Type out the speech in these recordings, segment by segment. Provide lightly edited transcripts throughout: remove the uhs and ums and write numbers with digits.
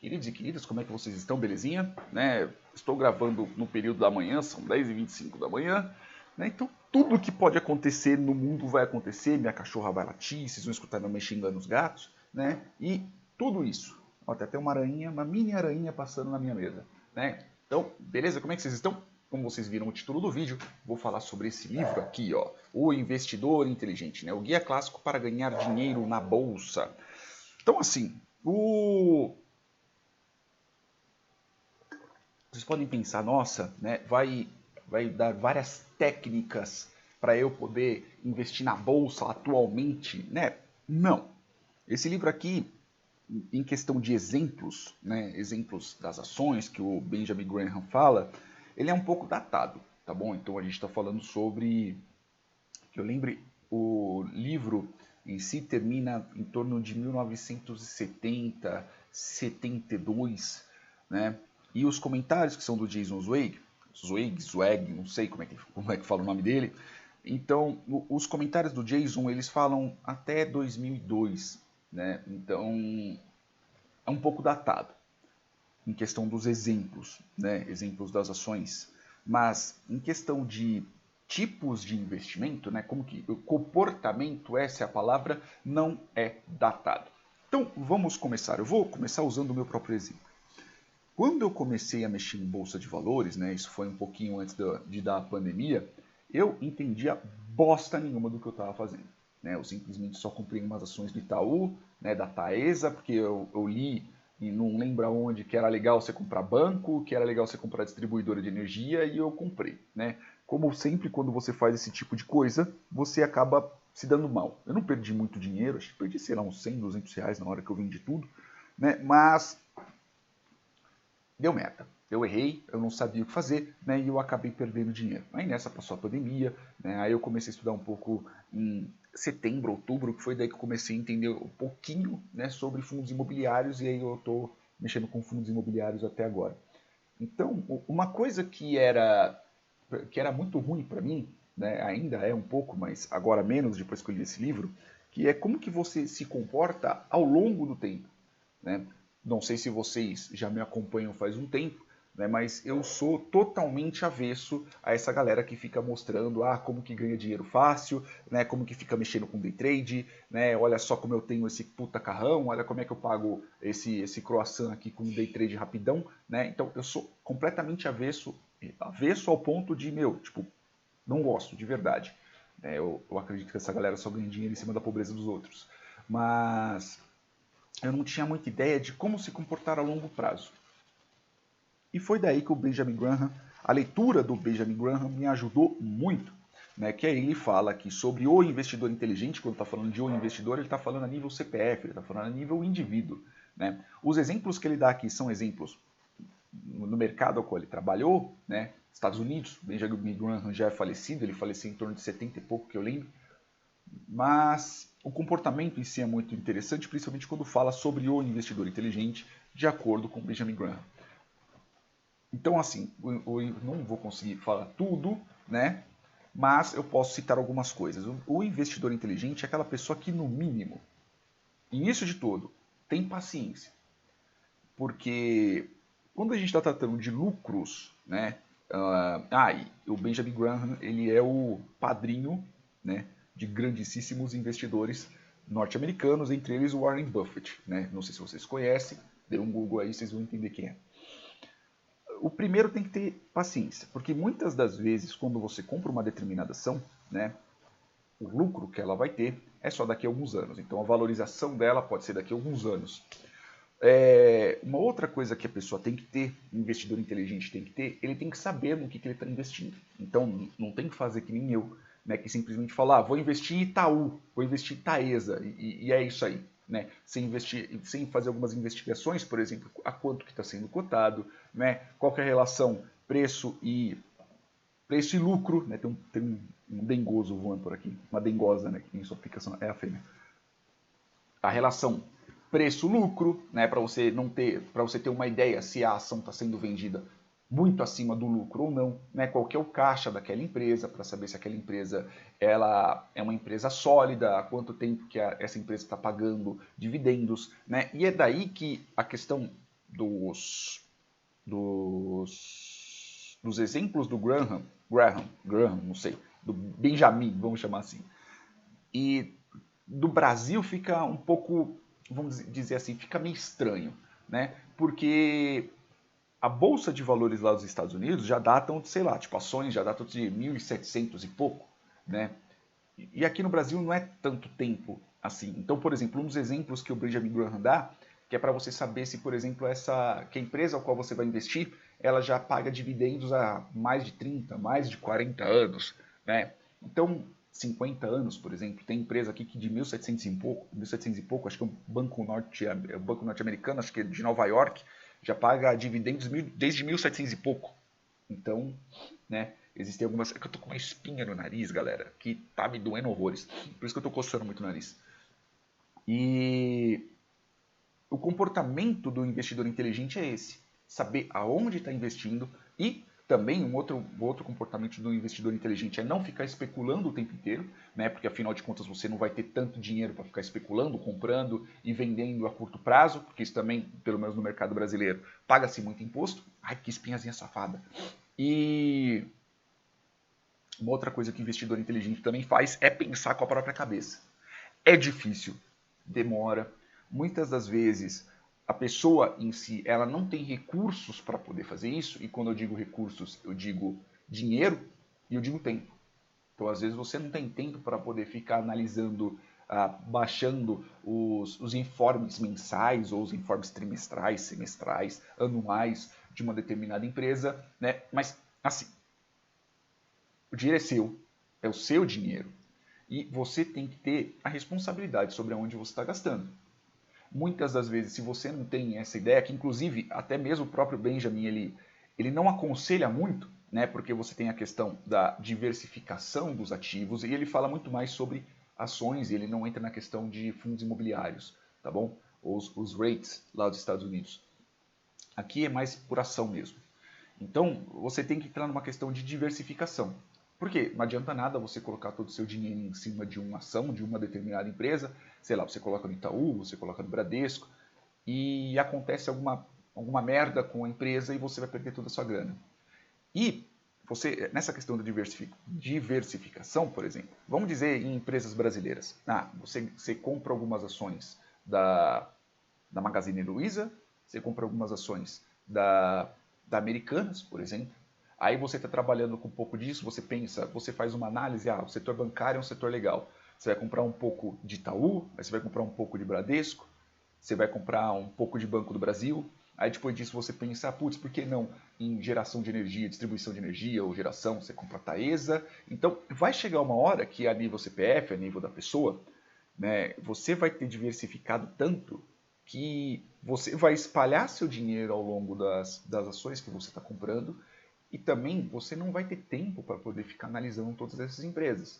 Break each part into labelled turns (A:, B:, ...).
A: Queridos e queridas, como é que vocês estão? Belezinha? Né? Estou gravando no período da manhã, são 10h25 da manhã. Né? Então, tudo que pode acontecer no mundo vai acontecer. Minha cachorra vai latir, vocês vão escutar minha mãe xingando os gatos. Né? E tudo isso. Ó, tem até uma aranha, uma mini aranha passando na minha mesa. Né? Então, beleza? Como é que vocês estão? Como vocês viram o título do vídeo, vou falar sobre esse livro aqui, ó, O Investidor Inteligente, né? O Guia Clássico para Ganhar Dinheiro na Bolsa. Então, assim, vocês podem pensar, nossa, né, vai dar várias técnicas para eu poder investir na bolsa atualmente, né? Não. Esse livro aqui, em questão de exemplos, né, exemplos das ações que o Benjamin Graham fala, ele é um pouco datado, tá bom? Então a gente está falando sobre, que eu lembre, o livro em si termina em torno de 1970, 72, né? E os comentários que são do Jason Zweig, não sei como é que fala o nome dele. Então, os comentários do Jason, eles falam até 2002, né? Então, é um pouco datado em questão dos exemplos, né? Exemplos das ações. Mas, em questão de tipos de investimento, né? Como que o comportamento, essa é a palavra, não é datado. Então, vamos começar. Eu vou começar usando o meu próprio exemplo. Quando eu comecei a mexer em bolsa de valores, né, isso foi um pouquinho antes de dar a pandemia, eu entendia bosta nenhuma do que eu estava fazendo. Né? Eu simplesmente só comprei umas ações do Itaú, né, da Taesa, porque eu li e não lembro aonde que era legal você comprar banco, que era legal você comprar distribuidora de energia, e eu comprei. Né? Como sempre, quando você faz esse tipo de coisa, você acaba se dando mal. Eu não perdi muito dinheiro, acho que perdi, sei lá, uns 100, 200 reais na hora que eu vendi tudo, né? Mas deu merda. Eu errei, eu não sabia o que fazer, né, e eu acabei perdendo dinheiro. Aí nessa passou a pandemia, né, aí eu comecei a estudar um pouco em setembro, outubro, que foi daí que eu comecei a entender um pouquinho, né, sobre fundos imobiliários, e aí eu estou mexendo com fundos imobiliários até agora. Então, uma coisa que era muito ruim para mim, né, ainda é um pouco, mas agora menos depois que eu li esse livro, que é como que você se comporta ao longo do tempo. Né? Não sei se vocês já me acompanham faz um tempo, né, mas eu sou totalmente avesso a essa galera que fica mostrando como que ganha dinheiro fácil, né, como que fica mexendo com day trade, né, olha só como eu tenho esse puta carrão, olha como é que eu pago esse croissant aqui com day trade rapidão. Né? Então eu sou completamente avesso ao ponto de, tipo, não gosto de verdade. Eu acredito que essa galera só ganha dinheiro em cima da pobreza dos outros. Mas eu não tinha muita ideia de como se comportar a longo prazo. E foi daí que o Benjamin Graham, a leitura do Benjamin Graham me ajudou muito. Né, que aí ele fala que sobre o investidor inteligente, quando está falando de o investidor, ele está falando a nível CPF, ele está falando a nível indivíduo. Né? Os exemplos que ele dá aqui são exemplos no mercado ao qual ele trabalhou, né? Estados Unidos, Benjamin Graham já é falecido, ele faleceu em torno de 70 e pouco, que eu lembro. Mas o comportamento em si é muito interessante, principalmente quando fala sobre o investidor inteligente, de acordo com Benjamin Graham. Então, assim, eu não vou conseguir falar tudo, né? Mas eu posso citar algumas coisas. O investidor inteligente é aquela pessoa que, no mínimo, início de tudo, tem paciência. Porque quando a gente está tratando de lucros, né? E o Benjamin Graham, ele é o padrinho, né, de grandíssimos investidores norte-americanos, entre eles o Warren Buffett. Né? Não sei se vocês conhecem, dê um Google aí, vocês vão entender quem é. O primeiro tem que ter paciência, porque muitas das vezes, quando você compra uma determinada ação, né, o lucro que ela vai ter é só daqui a alguns anos. Então a valorização dela pode ser daqui a alguns anos. Uma outra coisa que a pessoa tem que ter, um investidor inteligente tem que ter, ele tem que saber no que ele está investindo. Então não tem que fazer que nem eu, né, que simplesmente falar, vou investir em Itaú, vou investir em Taesa, e é isso aí. Né, sem fazer algumas investigações, por exemplo, a quanto que está sendo cotado, né, qual que é a relação preço e lucro. Né, tem um dengoso voando por aqui, uma dengosa, né, que em sua aplicação é a fêmea. A relação preço-lucro, né, para você ter uma ideia se a ação está sendo vendida muito acima do lucro ou não, né, qual que é o caixa daquela empresa, para saber se aquela empresa ela é uma empresa sólida, há quanto tempo que essa empresa está pagando dividendos. Né, e é daí que a questão dos exemplos do Graham, não sei, do Benjamin, vamos chamar assim. E do Brasil fica um pouco, vamos dizer assim, fica meio estranho, né? Porque a bolsa de valores lá dos Estados Unidos já datam de, sei lá, tipo ações já datam de 1700 e pouco, né? E aqui no Brasil não é tanto tempo assim. Então, por exemplo, um dos exemplos que o Benjamin Graham dá, que é para você saber se, por exemplo, que a empresa ao qual você vai investir, ela já paga dividendos há mais de 30, mais de 40 anos, né? Então, 50 anos, por exemplo, tem empresa aqui que de 1700 e pouco, acho que é um banco norte-americano, acho que é de Nova York, já paga dividendos desde 1700 e pouco. Então, né, existem algumas... É que eu tô com uma espinha no nariz, galera, que tá me doendo horrores. Por isso que eu tô coçando muito o nariz. E o comportamento do investidor inteligente é esse. Saber aonde está investindo e também um outro comportamento do investidor inteligente é não ficar especulando o tempo inteiro, né? Porque afinal de contas você não vai ter tanto dinheiro para ficar especulando, comprando e vendendo a curto prazo, porque isso também, pelo menos no mercado brasileiro, paga-se muito imposto. Ai, que espinhazinha safada. E uma outra coisa que o investidor inteligente também faz é pensar com a própria cabeça. É difícil, demora. Muitas das vezes a pessoa em si ela não tem recursos para poder fazer isso, e quando eu digo recursos, eu digo dinheiro e eu digo tempo. Então, às vezes, você não tem tempo para poder ficar analisando, baixando os informes mensais ou os informes trimestrais, semestrais, anuais de uma determinada empresa, né? Mas, assim, o dinheiro é o seu dinheiro. E você tem que ter a responsabilidade sobre onde você está gastando. Muitas das vezes, se você não tem essa ideia, que inclusive até mesmo o próprio Benjamin ele não aconselha muito, né, porque você tem a questão da diversificação dos ativos e ele fala muito mais sobre ações e ele não entra na questão de fundos imobiliários, tá bom? Os rates lá dos Estados Unidos. Aqui é mais por ação mesmo. Então, você tem que entrar numa questão de diversificação. Por quê? Não adianta nada você colocar todo o seu dinheiro em cima de uma ação, de uma determinada empresa, sei lá, você coloca no Itaú, você coloca no Bradesco, e acontece alguma merda com a empresa e você vai perder toda a sua grana. E você, nessa questão da diversificação, por exemplo, vamos dizer em empresas brasileiras, você compra algumas ações da Magazine Luiza, você compra algumas ações da Americanas, por exemplo. Aí você está trabalhando com um pouco disso, você pensa, você faz uma análise, o setor bancário é um setor legal. Você vai comprar um pouco de Itaú, aí você vai comprar um pouco de Bradesco, você vai comprar um pouco de Banco do Brasil. Aí depois disso você pensa, putz, por que não em geração de energia, distribuição de energia ou geração, você compra a Taesa. Então vai chegar uma hora que a nível CPF, a nível da pessoa, né, você vai ter diversificado tanto que você vai espalhar seu dinheiro ao longo das ações que você está comprando e também você não vai ter tempo para poder ficar analisando todas essas empresas.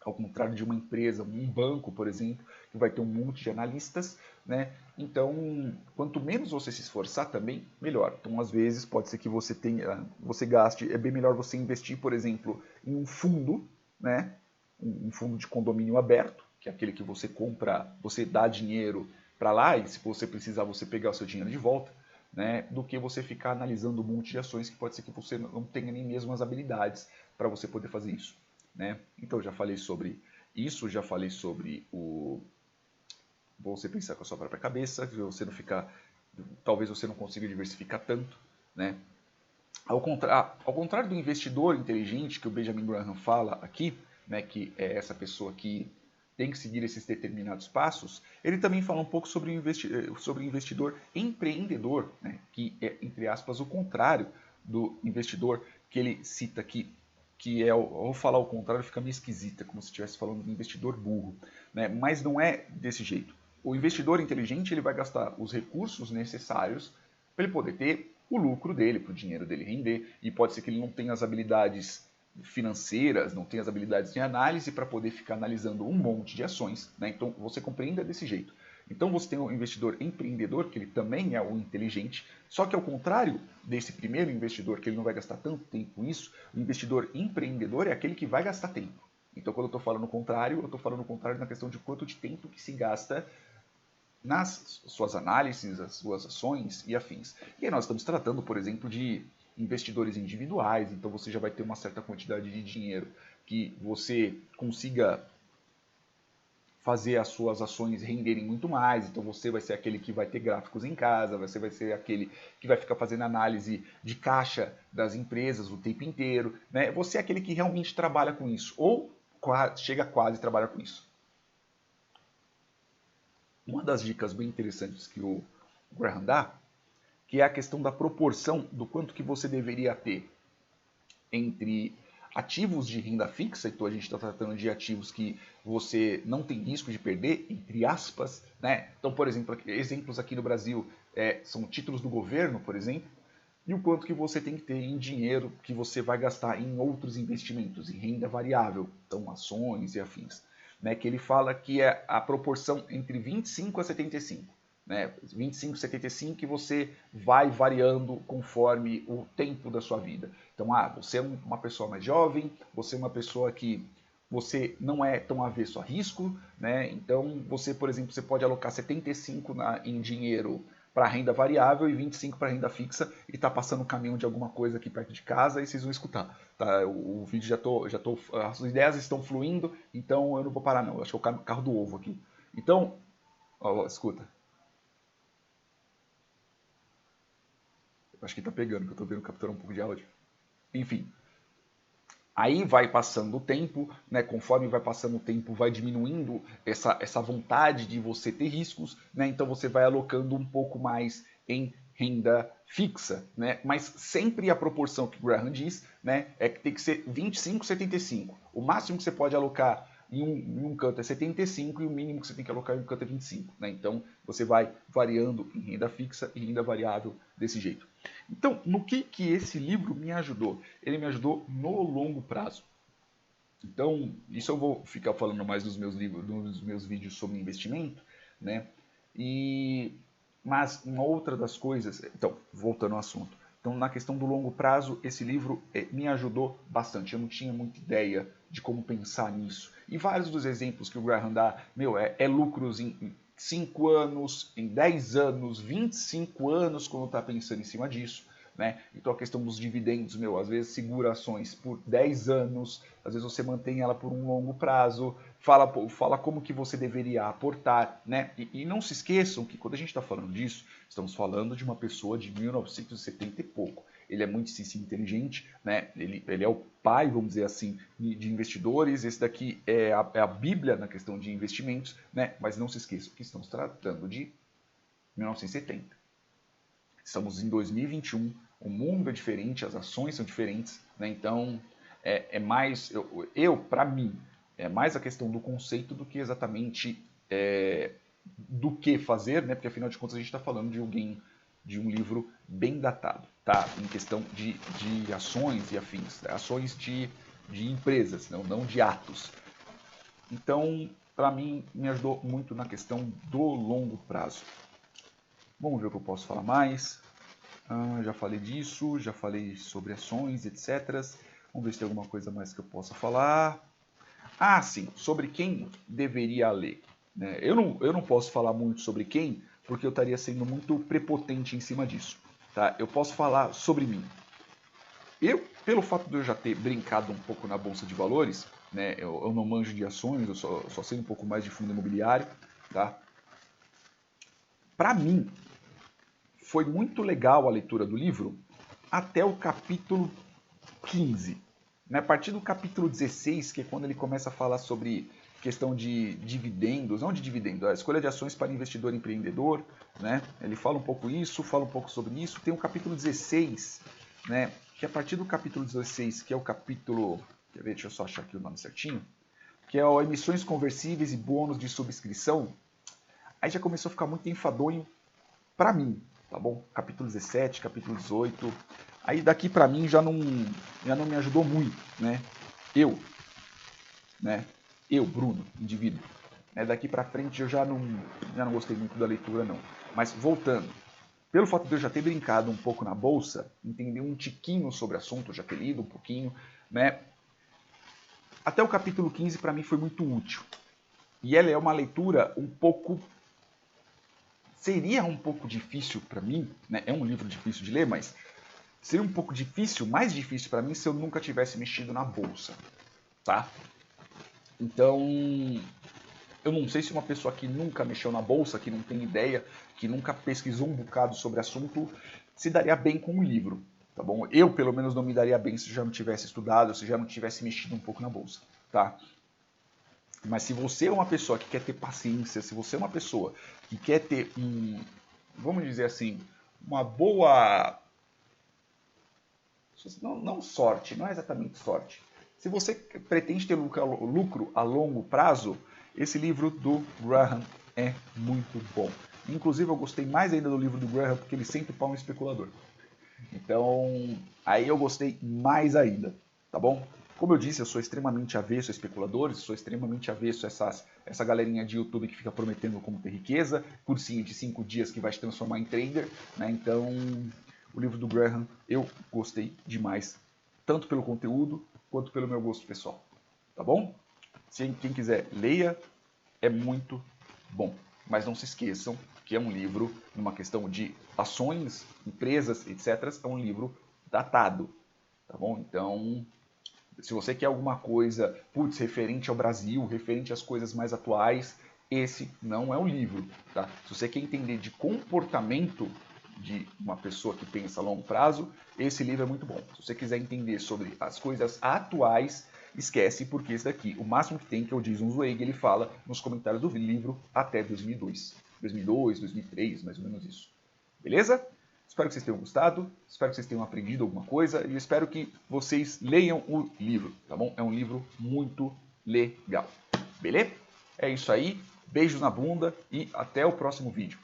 A: Ao contrário de uma empresa, um banco, por exemplo, que vai ter um monte de analistas, né? Então, quanto menos você se esforçar também, melhor. Então, às vezes, pode ser que você gaste, é bem melhor você investir, por exemplo, em um fundo, né? Um fundo de condomínio aberto, que é aquele que você compra, você dá dinheiro para lá e se você precisar você pegar o seu dinheiro de volta, né, do que você ficar analisando um monte de ações que pode ser que você não tenha nem mesmo as habilidades para você poder fazer isso. Né? Então, já falei sobre isso, já falei sobre você pensar com a sua própria cabeça, você não ficar, talvez você não consiga diversificar tanto, né? Ao contrário do investidor inteligente que o Benjamin Graham fala aqui, né, que é essa pessoa que tem que seguir esses determinados passos, ele também fala um pouco sobre o investidor empreendedor, né, que é, entre aspas, o contrário do investidor que ele cita aqui, que é, ao falar o contrário, fica meio esquisita, como se estivesse falando de investidor burro, né, mas não é desse jeito. O investidor inteligente ele vai gastar os recursos necessários para ele poder ter o lucro dele, para o dinheiro dele render, e pode ser que ele não tenha as habilidades financeiras, não tenha as habilidades de análise para poder ficar analisando um monte de ações, né? Então você compreenda desse jeito. Então você tem o investidor empreendedor, que ele também é o inteligente, só que ao contrário desse primeiro investidor, que ele não vai gastar tanto tempo com isso, o investidor empreendedor é aquele que vai gastar tempo. Então quando eu estou falando o contrário, eu estou falando o contrário na questão de quanto de tempo que se gasta nas suas análises, as suas ações e afins. E aí nós estamos tratando, por exemplo, de investidores individuais, então você já vai ter uma certa quantidade de dinheiro que você consiga fazer as suas ações renderem muito mais, então você vai ser aquele que vai ter gráficos em casa, você vai ser aquele que vai ficar fazendo análise de caixa das empresas o tempo inteiro, né? Você é aquele que realmente trabalha com isso, ou chega quase a trabalhar com isso. Uma das dicas bem interessantes que o Graham dá, que é a questão da proporção do quanto que você deveria ter entre ativos de renda fixa, então a gente está tratando de ativos que você não tem risco de perder, entre aspas, né? Então, por exemplo, exemplos aqui no Brasil são títulos do governo, por exemplo, e o quanto que você tem que ter em dinheiro que você vai gastar em outros investimentos, em renda variável, então ações e afins, né? Que ele fala que é a proporção entre 25 a 75. Né, 25, 75 e você vai variando conforme o tempo da sua vida. Então, você é uma pessoa mais jovem, você é uma pessoa que você não é tão avesso a risco, né? Então você, por exemplo, você pode alocar 75 em dinheiro para renda variável e 25 para renda fixa e está passando o caminhão de alguma coisa aqui perto de casa e vocês vão escutar. Tá? O vídeo as ideias estão fluindo, então eu não vou parar não. Eu acho que é o carro do ovo aqui. Então, escuta. Acho que tá pegando, que eu tô vendo capturar um pouco de áudio. Enfim. Aí vai passando o tempo, né? Conforme vai passando o tempo, vai diminuindo essa vontade de você ter riscos, né? Então você vai alocando um pouco mais em renda fixa, né? Mas sempre a proporção que o Graham diz, né? É que tem que ser 25-75. O máximo que você pode alocar em um canto é 75 e o mínimo que você tem que alocar em um canto é 25. Né? Então você vai variando em renda fixa e renda variável desse jeito. Então, no que esse livro me ajudou? Ele me ajudou no longo prazo. Então, isso eu vou ficar falando mais nos meus livros, nos meus vídeos sobre investimento, né? Mas uma outra das coisas, então, voltando ao assunto. Então, na questão do longo prazo, esse livro me ajudou bastante. Eu não tinha muita ideia de como pensar nisso. E vários dos exemplos que o Graham dá, lucros em 5 anos, em 10 anos, 25 anos, quando está pensando em cima disso. Né? Então a questão dos dividendos, às vezes segura ações por 10 anos, às vezes você mantém ela por um longo prazo, fala como que você deveria aportar, né? E não se esqueçam que quando a gente está falando disso, estamos falando de uma pessoa de 1970 e pouco. Ele é muitíssimo inteligente, né? Ele é o pai, vamos dizer assim, de investidores. Esse daqui é a Bíblia na questão de investimentos, né? Mas não se esqueçam que estamos tratando de 1970. Estamos em 2021, o mundo é diferente, as ações são diferentes, né? Então é mais, para mim, é mais a questão do conceito do que exatamente do que fazer, né? Porque afinal de contas a gente está falando de um livro bem datado, tá? Em questão de ações e afins, ações de empresas, não de atos. Então, para mim, me ajudou muito na questão do longo prazo. Vamos ver o que eu posso falar mais. Já falei disso, já falei sobre ações, etc. Vamos ver se tem alguma coisa mais que eu possa falar. Sim, sobre quem deveria ler. Né? Eu não posso falar muito sobre quem, porque eu estaria sendo muito prepotente em cima disso. Tá? Eu posso falar sobre mim. Pelo fato de eu já ter brincado um pouco na Bolsa de Valores, né? Eu não manjo de ações, eu só sei um pouco mais de fundo imobiliário. Tá? Para mim, foi muito legal a leitura do livro até o capítulo 15. A partir do capítulo 16, que é quando ele começa a falar sobre questão de dividendos, não de dividendos, a escolha de ações para investidor empreendedor, né? Ele fala um pouco isso, fala um pouco sobre isso. Tem o capítulo 16, né? Que a partir do capítulo 16, que é o capítulo... Quer ver? Deixa eu só achar aqui o nome certinho. Que é o emissões conversíveis e bônus de subscrição. Aí já começou a ficar muito enfadonho para mim, tá bom? Capítulo 17, capítulo 18. Aí daqui para mim já não me ajudou muito, né? Eu, Bruno, indivíduo. Daqui para frente eu já não gostei muito da leitura, não. Mas voltando, pelo fato de eu já ter brincado um pouco na bolsa, entender um tiquinho sobre o assunto, já ter lido um pouquinho, né? Até o capítulo 15 para mim foi muito útil. E ela é uma leitura um pouco seria um pouco difícil para mim, né? É um livro difícil de ler, mas seria um pouco difícil, mais difícil para mim se eu nunca tivesse mexido na bolsa, tá? Então, eu não sei se uma pessoa que nunca mexeu na bolsa, que não tem ideia, que nunca pesquisou um bocado sobre o assunto, se daria bem com o livro, tá bom? Eu, pelo menos, não me daria bem se já não tivesse estudado, se já não tivesse mexido um pouco na bolsa, tá? Mas se você é uma pessoa que quer ter paciência, se você é uma pessoa que quer ter vamos dizer assim, uma boa, não sorte, não é exatamente sorte. Se você pretende ter lucro a longo prazo, esse livro do Graham é muito bom. Inclusive, eu gostei mais ainda do livro do Graham porque ele sempre põe um especulador. Então, aí eu gostei mais ainda, tá bom? Como eu disse, eu sou extremamente avesso a especuladores, sou extremamente avesso a essa galerinha de YouTube que fica prometendo como ter riqueza, cursinho de 5 dias que vai te transformar em trader, né? Então, o livro do Graham eu gostei demais, tanto pelo conteúdo quanto pelo meu gosto pessoal, tá bom? Quem quiser, leia, é muito bom. Mas não se esqueçam que é um livro, numa questão de ações, empresas, etc., é um livro datado, tá bom? Então, se você quer alguma coisa, putz, referente ao Brasil, referente às coisas mais atuais, esse não é um livro, tá? Se você quer entender de comportamento de uma pessoa que pensa a longo prazo, esse livro é muito bom. Se você quiser entender sobre as coisas atuais, esquece, porque esse daqui, o máximo que tem, que é o Jason Zweig, ele fala nos comentários do livro até 2002. 2002, 2003, mais ou menos isso. Beleza? Espero que vocês tenham gostado, espero que vocês tenham aprendido alguma coisa e espero que vocês leiam o livro, tá bom? É um livro muito legal. Beleza? É isso aí, beijos na bunda e até o próximo vídeo.